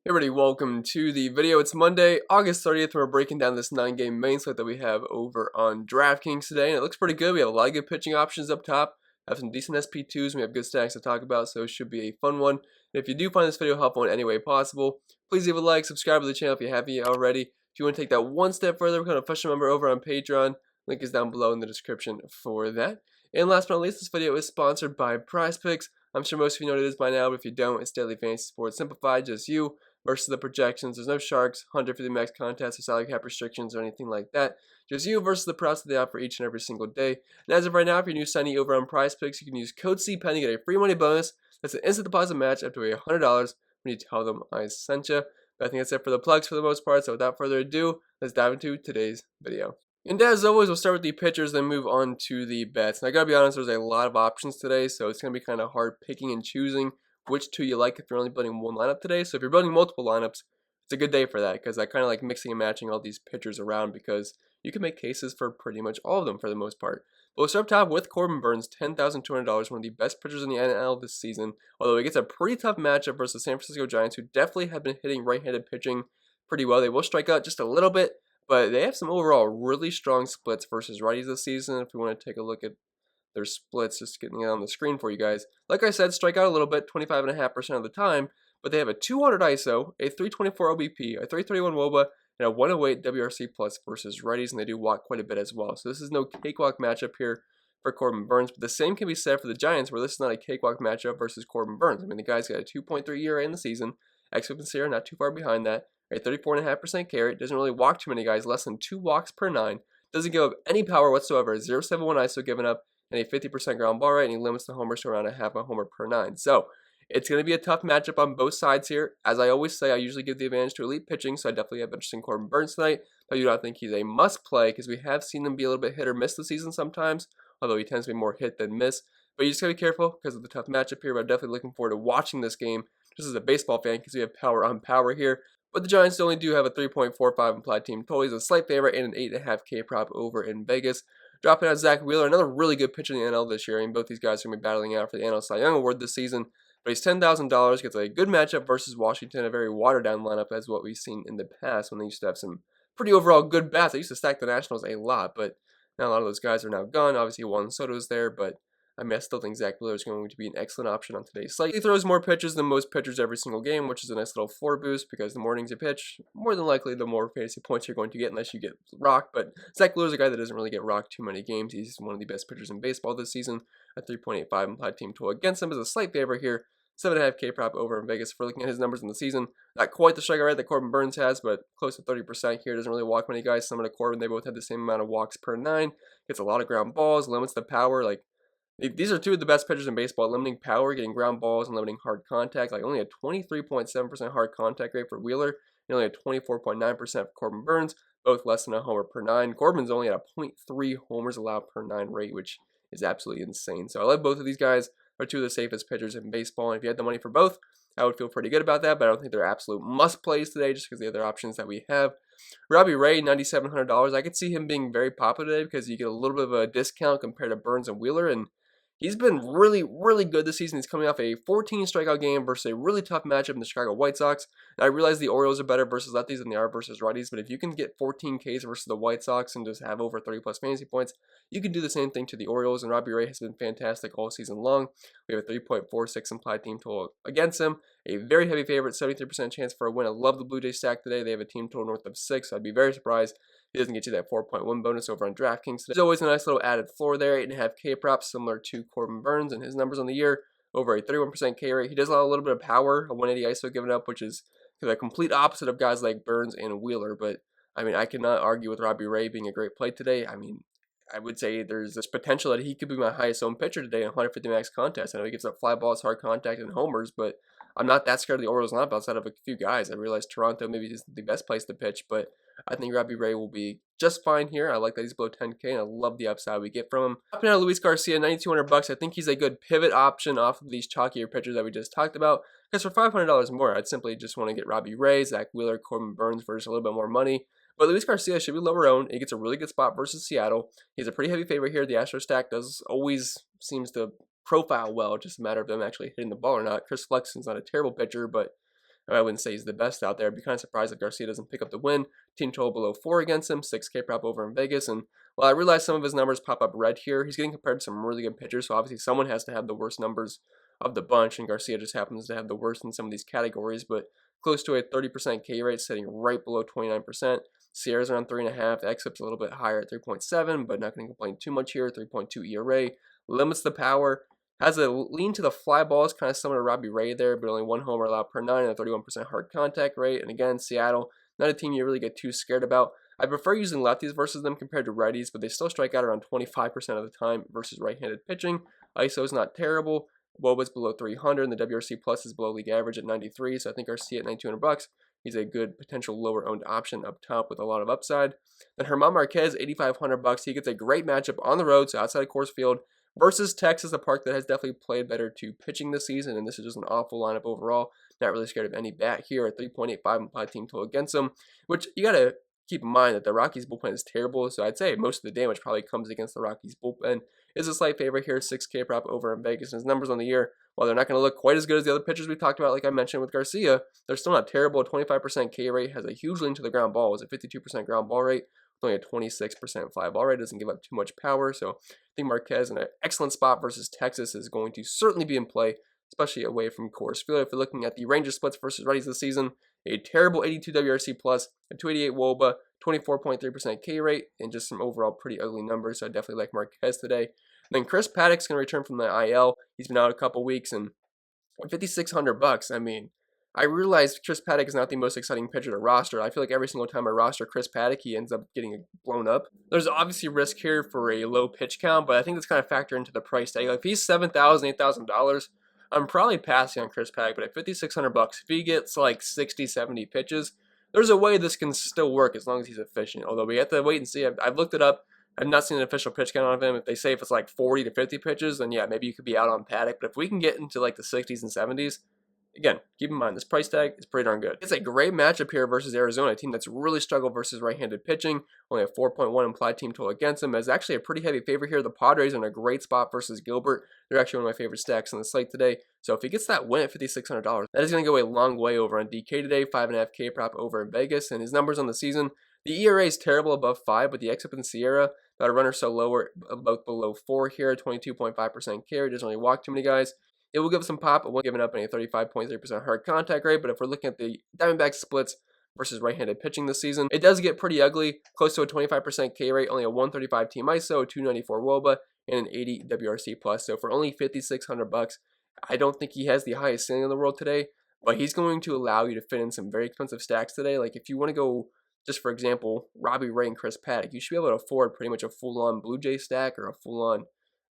Hey everybody, welcome to the video. It's Monday, August 30th. We're breaking down this 9-game main slate that we have over on DraftKings today, and it looks pretty good. We have a lot of good pitching options up top, have some decent SP2s, we have good stacks to talk about, so it should be a fun one. And if you do find this video helpful in any way possible, please leave a like, subscribe to the channel if you haven't already. If you want to take that one step further, become an official member over on Patreon. Link is down below in the description for that. And last but not least, this video is sponsored by PrizePicks. I'm sure most of you know what it is by now, but if you don't, it's daily fantasy sports simplified, just you versus the projections. There's no sharks, 150 max contests, or salary cap restrictions, or anything like that. Just you versus the props that they offer each and every single day. And as of right now, if you're new signee over on PrizePicks, you can use code CPENN to get a free money bonus. That's an instant deposit match up to $100 when you tell them I sent you. But I think that's it for the plugs for the most part. So without further ado, let's dive into today's video. And as always, we'll start with the pitchers, then move on to the bets. And I gotta be honest, there's a lot of options today, so it's gonna be kind of hard picking and choosing which two you like if you're only building one lineup today. So if you're building multiple lineups, it's a good day for that, because I kind of like mixing and matching all these pitchers around, because you can make cases for pretty much all of them for the most part. But we'll start up top with Corbin Burns, $10,200, one of the best pitchers in the NL this season, although he gets a pretty tough matchup versus the San Francisco Giants, who definitely have been hitting right-handed pitching pretty well. They will strike out just a little bit, but they have some overall really strong splits versus righties this season. If we want to take a look at their splits, just getting it on the screen for you guys. Like I said, strike out a little bit, 25.5% of the time, but they have a 200 ISO, a 324 OBP, a 331 WOBA, and a 108 WRC plus versus righties, and they do walk quite a bit as well. So this is no cakewalk matchup here for Corbin Burns, but the same can be said for the Giants, where this is not a cakewalk matchup versus Corbin Burns. I mean, the guy's got a 2.3 ERA in the season, xFIP not too far behind that, a 34.5% carry, doesn't really walk too many guys, less than 2 walks per 9, doesn't give up any power whatsoever, 0.71 ISO given up, and a 50% ground ball rate, and he limits the homers to around a half a homer per 9. So it's going to be a tough matchup on both sides here. As I always say, I usually give the advantage to elite pitching, so I definitely have interest in Corbin Burns tonight. I do not think he's a must play, because we have seen him be a little bit hit or miss this season sometimes, although he tends to be more hit than miss. But you just got to be careful because of the tough matchup here, but I'm definitely looking forward to watching this game just as a baseball fan, because we have power on power here. But the Giants only do have a 3.45 implied team total. He's a slight favorite and an 8.5K prop over in Vegas. Dropping out Zach Wheeler, another really good pitcher in the NL this year. I mean, both these guys are going to be battling out for the NL Cy Young Award this season. But he's $10,000, gets a good matchup versus Washington, a very watered-down lineup as what we've seen in the past when they used to have some pretty overall good bats. They used to stack the Nationals a lot, but now a lot of those guys are now gone. Obviously, Juan Soto's there, but I mean, I still think Zach Wheeler is going to be an excellent option on today's slate. He throws more pitches than most pitchers every single game, which is a nice little floor boost, because the mornings you pitch, more than likely the more fantasy points you're going to get unless you get rocked. But Zach Wheeler is a guy that doesn't really get rocked too many games. He's one of the best pitchers in baseball this season. A 3.85 implied team total against him is a slight favorite here. 7.5K prop over in Vegas. For looking at his numbers in the season, not quite the strikeout rate that Corbin Burns has, but close to 30% here. Doesn't really walk many guys. Similar to Corbin, they both have the same amount of walks per 9. Gets a lot of ground balls, limits the power. Like, these are two of the best pitchers in baseball, limiting power, getting ground balls, and limiting hard contact. Like, only a 23.7% hard contact rate for Wheeler, and only a 24.9% for Corbin Burns, both less than a homer per 9. Corbin's only at a 0.3 homers allowed per 9 rate, which is absolutely insane. So I like both of these guys. Are two of the safest pitchers in baseball, and if you had the money for both, I would feel pretty good about that, but I don't think they're absolute must-plays today just because of the other options that we have. Robbie Ray, $9,700. I could see him being very popular today because you get a little bit of a discount compared to Burns and Wheeler, and he's been really, really good this season. He's coming off a 14 strikeout game versus a really tough matchup in the Chicago White Sox. And I realize the Orioles are better versus lefties than they are versus righties, but if you can get 14 Ks versus the White Sox and just have over 30 plus fantasy points, you can do the same thing to the Orioles, and Robbie Ray has been fantastic all season long. We have a 3.46 implied team total against him. A very heavy favorite, 73% chance for a win. I love the Blue Jays stack today. They have a team total north of 6, so I'd be very surprised if he doesn't get you that 4.1 bonus over on DraftKings. There's always a nice little added floor there, 8.5K props, similar to Corbin Burns, and his numbers on the year, over a 31% K rate. He does allow a little bit of power, a 180 ISO given up, which is the complete opposite of guys like Burns and Wheeler, but I mean, I cannot argue with Robbie Ray being a great play today. I mean, I would say there's this potential that he could be my highest owned pitcher today in 150 max contest. I know he gives up fly balls, hard contact, and homers, but I'm not that scared of the Orioles lineup outside of a few guys. I realize Toronto maybe isn't the best place to pitch, but I think Robbie Ray will be just fine here. I like that he's below 10K, and I love the upside we get from him. Dropping out Luis Garcia, $9,200. I think he's a good pivot option off of these chalkier pitchers that we just talked about. Because for $500 more, I'd simply just want to get Robbie Ray, Zach Wheeler, Corbin Burns for just a little bit more money. But Luis Garcia should be lower owned. He gets a really good spot versus Seattle. He's a pretty heavy favorite here. The Astros stack always seems to profile well. Just a matter of them actually hitting the ball or not. Chris Flexen's not a terrible pitcher, but I wouldn't say he's the best out there. I'd be kind of surprised if Garcia doesn't pick up the win. Team total below 4 against him, 6K prop over in Vegas. And while I realize some of his numbers pop up red here, he's getting compared to some really good pitchers, so obviously someone has to have the worst numbers of the bunch, and Garcia just happens to have the worst in some of these categories, but close to a 30% K rate, sitting right below 29%. Sierra's around 3.5, xFIP's a little bit higher at 3.7, but not going to complain too much here, 3.2 ERA, limits the power, has a lean to the fly balls, kind of similar to Robbie Ray there, but only 1 homer allowed per 9 and a 31% hard contact rate. And again, Seattle, not a team you really get too scared about. I prefer using lefties versus them compared to righties, but they still strike out around 25% of the time versus right-handed pitching. ISO is not terrible. WOBA's below 300, and the WRC plus is below league average at 93. So I think RC at $9,200, he's a good potential lower-owned option up top with a lot of upside. Then German Marquez, $8,500. He gets a great matchup on the road, so outside of Coors Field, versus Texas, a park that has definitely played better to pitching this season, and this is just an awful lineup overall. Not really scared of any bat here at 3.85 implied team total against them, which you got to keep in mind that the Rockies bullpen is terrible, so I'd say most of the damage probably comes against the Rockies bullpen. Is a slight favorite here, 6K prop over in Vegas, and his numbers on the year, while they're not going to look quite as good as the other pitchers we talked about, like I mentioned with Garcia, they're still not terrible. A 25% K rate, has a huge lean to the ground ball, is a 52% ground ball rate, only a 26% fly ball rate, doesn't give up too much power, so I think Marquez in an excellent spot versus Texas is going to certainly be in play, especially away from Coors Field. If you're looking at the Rangers splits versus righties this season, a terrible 82 WRC plus, a 288 WOBA, 24.3% K rate, and just some overall pretty ugly numbers, so I definitely like Marquez today. And then Chris Paddock's going to return from the IL. He's been out a couple weeks, and $5,600, I mean, I realize Chris Paddock is not the most exciting pitcher to roster. I feel like every single time I roster Chris Paddock, he ends up getting blown up. There's obviously risk here for a low pitch count, but I think that's kind of factored into the price tag. Like if he's $7,000, $8,000, I'm probably passing on Chris Paddock, but at $5,600, if he gets like 60, 70 pitches, there's a way this can still work as long as he's efficient. Although we have to wait and see. I've looked it up. I've not seen an official pitch count on him. If they say if it's like 40 to 50 pitches, then yeah, maybe you could be out on Paddock. But if we can get into like the 60s and 70s, again, keep in mind, this price tag is pretty darn good. It's a great matchup here versus Arizona, a team that's really struggled versus right-handed pitching. Only a 4.1 implied team total against them. It's actually a pretty heavy favorite here. The Padres are in a great spot versus Gilbert. They're actually one of my favorite stacks on the slate today. So if he gets that win at $5,600, that is going to go a long way over on DK today. 5.5K prop over in Vegas. And his numbers on the season, the ERA is terrible above 5, but the xFIP and Sierra, about a run or so lower, both below 4 here, 22.5% carry. Doesn't really walk too many guys. It will give some pop, it won't give up any 35.3% hard contact rate, but if we're looking at the Diamondbacks splits versus right-handed pitching this season, it does get pretty ugly, close to a 25% K rate, only a 135 team ISO, 294 WOBA, and an 80 WRC plus. So for only $5,600, I don't think he has the highest ceiling in the world today, but he's going to allow you to fit in some very expensive stacks today. Like if you want to go, just for example, Robbie Ray and Chris Paddock, you should be able to afford pretty much a full-on Blue Jay stack or a full-on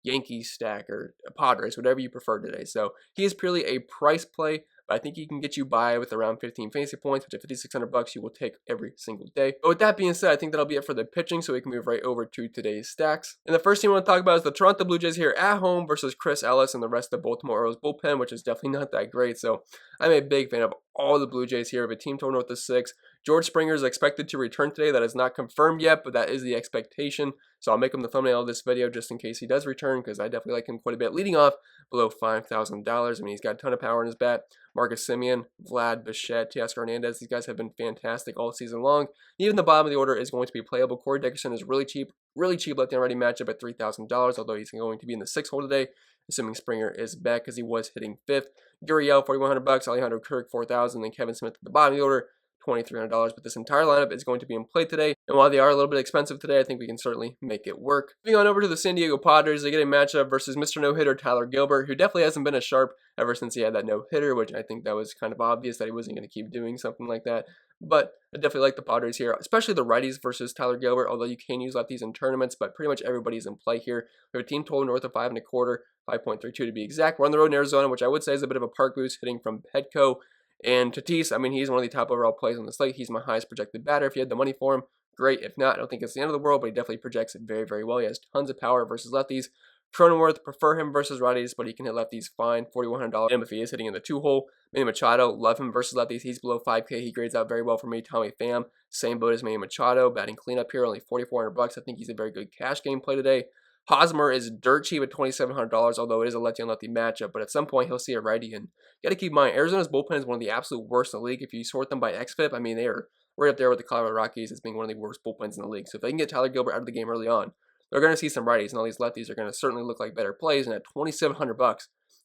Yankees stack or Padres, whatever you prefer today. So he is purely a price play, but I think he can get you by with around 15 fantasy points, which at $5,600 you will take every single day. But with that being said, I think that'll be it for the pitching, so we can move right over to today's stacks. And the first team I want to talk about is the Toronto Blue Jays here at home versus Chris Ellis and the rest of Baltimore Orioles bullpen, which is definitely not that great. So I'm a big fan of all the Blue Jays here, but team total north of 6. George Springer is expected to return today. That is not confirmed yet, but that is the expectation. So I'll make him the thumbnail of this video just in case he does return, because I definitely like him quite a bit. Leading off below $5,000. I mean, he's got a ton of power in his bat. Marcus Semien, Vlad, Bichette, Teoscar Hernandez, these guys have been fantastic all season long. Even the bottom of the order is going to be playable. Corey Dickerson is really cheap left-hand righty matchup at $3,000, although he's going to be in the 6th hole today, assuming Springer is back because he was hitting 5th. Gurriel, $4,100, Alejandro Kirk, $4,000, and Kevin Smith at the bottom of the order, $2,300, but this entire lineup is going to be in play today, and while they are a little bit expensive today, I think we can certainly make it work. Moving on over to the San Diego Padres, they get a matchup versus Mr. No-Hitter Tyler Gilbert, who definitely hasn't been as sharp ever since he had that no-hitter, which I think that was kind of obvious that he wasn't going to keep doing something like that, but I definitely like the Padres here, especially the righties versus Tyler Gilbert, although you can use lefties in tournaments, but pretty much everybody's in play here. We have a team total north of 5.25, 5.32 to be exact. We're on the road in Arizona, which I would say is a bit of a park boost, hitting from Petco. And Tatis, I mean, he's one of the top overall plays on the slate. He's my highest projected batter. If you had the money for him, great. If not, I don't think it's the end of the world, but he definitely projects it very, very well. He has tons of power versus lefties. Cronenworth, prefer him versus righties, but he can hit lefties fine, $4,100. And if he is hitting in the 2-hole, Manny Machado, love him versus lefties. He's below 5K. He grades out very well for me. Tommy Pham, same boat as Manny Machado, batting cleanup here, only $4,400. I think he's a very good cash game play today. Hosmer is dirt cheap at $2,700, although it is a lefty on lefty matchup. But at some point, he'll see a righty. And you got to keep in mind, Arizona's bullpen is one of the absolute worst in the league. If you sort them by xFIP, I mean, they are right up there with the Colorado Rockies as being one of the worst bullpens in the league. So if they can get Tyler Gilbert out of the game early on, they're going to see some righties, and all these lefties are going to certainly look like better plays. And at $2,700,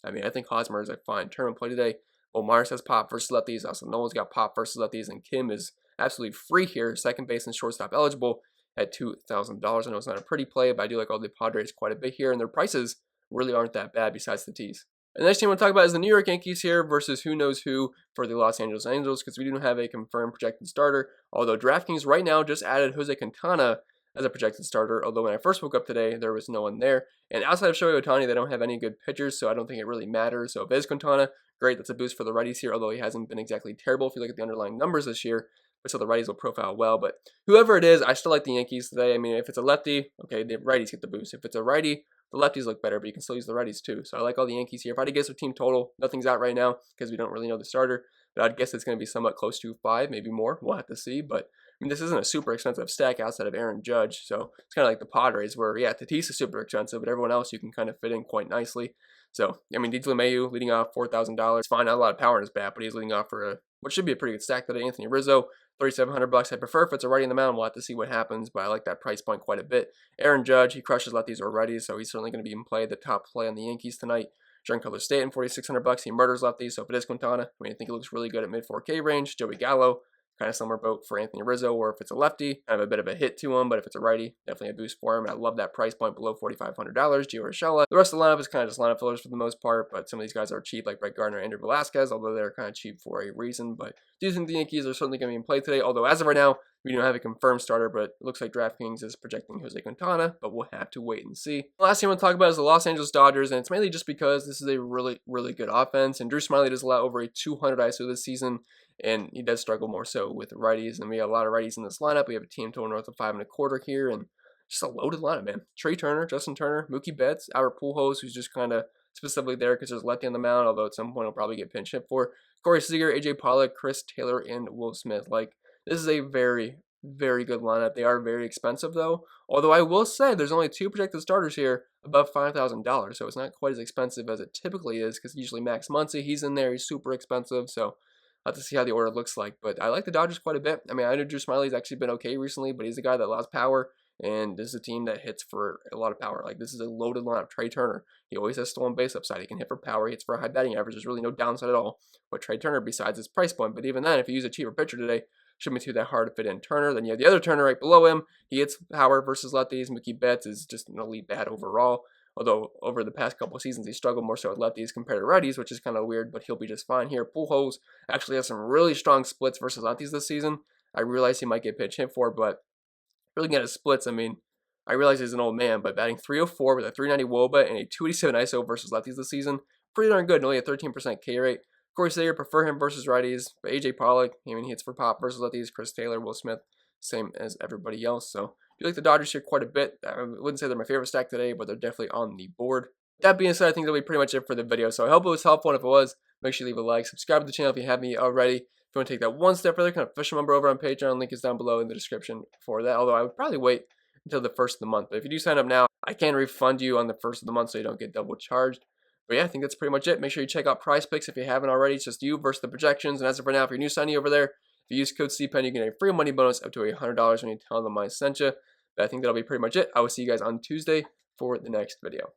I mean, I think Hosmer is a fine tournament play today. Omar has pop versus lefties. Also, Noel's got pop versus lefties, and Kim is absolutely free here. Second base and shortstop eligible at $2,000. I know it's not a pretty play, but I do like all the Padres quite a bit here, and their prices really aren't that bad besides the tees. And the next team I want to talk about is the New York Yankees here versus who knows who for the Los Angeles Angels, because we do have a confirmed projected starter, although DraftKings right now just added Jose Quintana as a projected starter, although when I first woke up today, there was no one there. And outside of Shohei Ohtani, they don't have any good pitchers, so I don't think it really matters. So if it is Quintana, great, that's a boost for the righties here, although he hasn't been exactly terrible if you look at the underlying numbers this year. But so the righties will profile well. But whoever it is, I still like the Yankees today. I mean, if it's a lefty, okay, the righties get the boost. If it's a righty, the lefties look better, but you can still use the righties too. So I like all the Yankees here. If I had to guess their team total, nothing's out right now because we don't really know the starter. But I'd guess it's going to be somewhat close to 5, maybe more. We'll have to see. But I mean, this isn't a super expensive stack outside of Aaron Judge. So it's kind of like the Padres where, yeah, Tatis is super expensive, but everyone else you can kind of fit in quite nicely. So, I mean, DJ LeMahieu leading off $4,000. Fine, not a lot of power in his bat, but he's leading off for what should be a pretty good stack today. Anthony Rizzo, $3,700. I prefer if it's a righty in the mound. We'll have to see what happens, but I like that price point quite a bit. Aaron Judge, he crushes lefties or righties, so he's certainly going to be in play, the top play on the Yankees tonight. Giancarlo Stanton, $4,600. He murders lefties, so if it is Quintana, I mean, I think he looks really good at mid 4K range. Joey Gallo, kind of similar boat for Anthony Rizzo, or if it's a lefty, kind of a bit of a hit to him, but if it's a righty, definitely a boost for him. I love that price point below $4,500. Gio Urshela. The rest of the lineup is kind of just lineup fillers for the most part, but some of these guys are cheap, like Brett Gardner, Andrew Velasquez, although they're kind of cheap for a reason. But I do think the Yankees are certainly going to be in play today, although as of right now, we don't have a confirmed starter, but it looks like DraftKings is projecting Jose Quintana, but we'll have to wait and see. The last team I want to talk about is the Los Angeles Dodgers, and it's mainly just because this is a really, really good offense, and Drew Smyly does allow over a 200 ISO this season, and he does struggle more so with righties, and we have a lot of righties in this lineup. We have a team total north of 5.25 here, and just a loaded lineup, man. Trey Turner, Justin Turner, Mookie Betts, Albert Pujols, who's just kind of specifically there because there's lefty on the mound, although at some point he'll probably get pinch hit for. Corey Seager, AJ Pollock, Chris Taylor, and Will Smith. Like, this is a very, very good lineup. They are very expensive, though. Although I will say there's only 2 projected starters here above $5,000, so it's not quite as expensive as it typically is, because usually Max Muncy, he's in there, he's super expensive, so I'll have to see how the order looks like. But I like the Dodgers quite a bit. I mean, I know Drew Smyly's actually been okay recently, but he's a guy that allows power, and this is a team that hits for a lot of power. Like, this is a loaded lineup. Trey Turner, he always has stolen base upside. He can hit for power. He hits for a high batting average. There's really no downside at all with Trey Turner besides his price point. But even then, if you use a cheaper pitcher today, shouldn't be too that hard to fit in Turner. Then you have the other Turner right below him. He hits power versus lefties. Mookie Betts is just an elite bat overall. Although over the past couple of seasons, he struggled more so with lefties compared to righties, which is kind of weird, but he'll be just fine here. Pujols actually has some really strong splits versus lefties this season. I realize he might get pitch hit for, but really at his splits, I mean, I realize he's an old man, but batting .304 with a .390 WOBA and a .287 ISO versus lefties this season, pretty darn good, and only a 13% K rate. Corey Seager, prefer him versus righties, but AJ Pollock, I mean, he hits for pop versus lefties. Chris Taylor, Will Smith, same as everybody else. So I do like the Dodgers here quite a bit. I wouldn't say they're my favorite stack today, but they're definitely on the board. That being said, I think that'll be pretty much it for the video. So I hope it was helpful, and if it was, make sure you leave a like, subscribe to the channel if you haven't already. If you want to take that one step further, kind of official member over on Patreon. Link is down below in the description for that, although I would probably wait until the first of the month. But if you do sign up now, I can refund you on the first of the month so you don't get double charged. But yeah, I think that's pretty much it. Make sure you check out Prize Picks if you haven't already. It's just you versus the projections. And as of right now, if you're new signing over there, if you use code CPEN, you get a free money bonus up to $100 when you tell them I sent you. But I think that'll be pretty much it. I will see you guys on Tuesday for the next video.